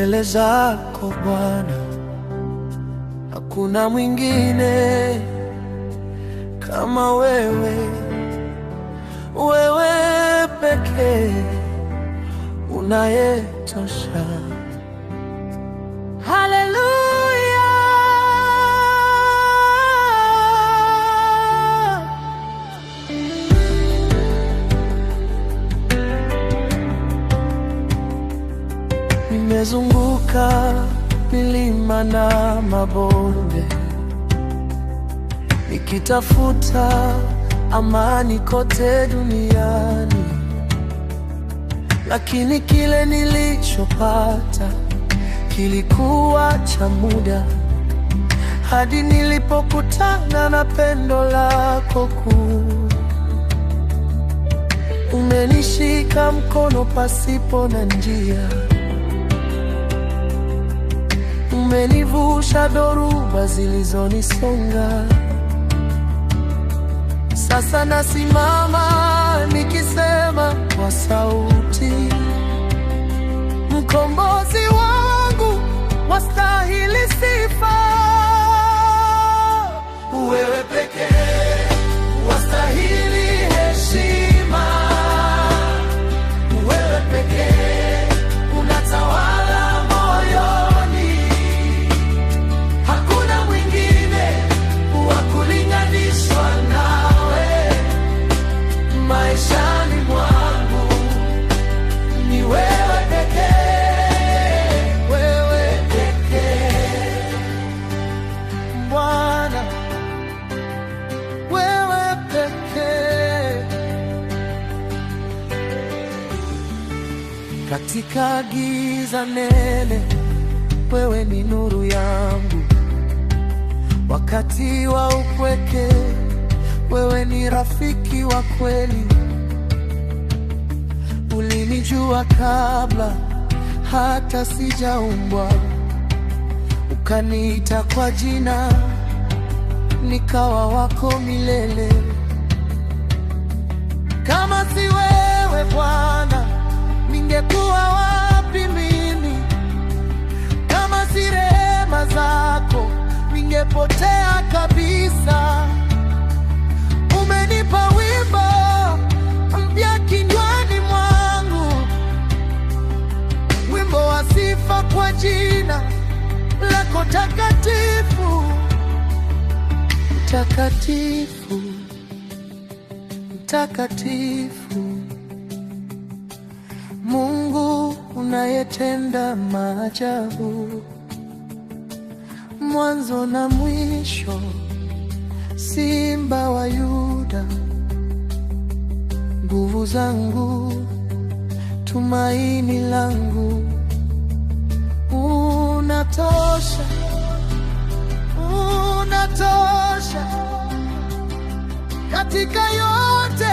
mbele zako Bwana, hakuna mwingine kama wewe. Wewe pekee unayetosha. Haleluya. Nimezunguka milima na mabonde, nikitafuta amani kote duniani, lakini kile nilichopata kilikuwa cha muda, hadi nilipokutana na pendo lako kuu. Umenishika mkono pasipo na njia, umenivusha dhoruba zilizonisonga. Sasa nasimama nikisema kwa sauti, mkombozi wangu wastahili sifa. Wewe pekee wastahili heshima. Wewe pekee unatawala moyoni. Hakuna mwingine wa kulinganishwa nawe maishani mwangu. Ni wewe pekee, wewe pekee Bwana, wewe pekee. Katika giza nene, wewe ni nuru yangu. Wakati wa upweke, wewe ni rafiki wa kweli. Ulinijua kabla hata sijaumbwa, ukaniita kwa jina, nikawa wako milele. Kama si wewe Bwana, ningekuwa wapi mimi? Kama si rehema zako, ningepotea kabisa. Umenipa wimbo mpya kinywani mwangu, wimbo wa sifa kwa jina lako takatifu. Mtakatifu, mtakatifu, Mungu unayetenda maajabu, mwanzo na mwisho, Simba wa Yuda, nguvu zangu, tumaini langu. Unatosha, unatosha katika yote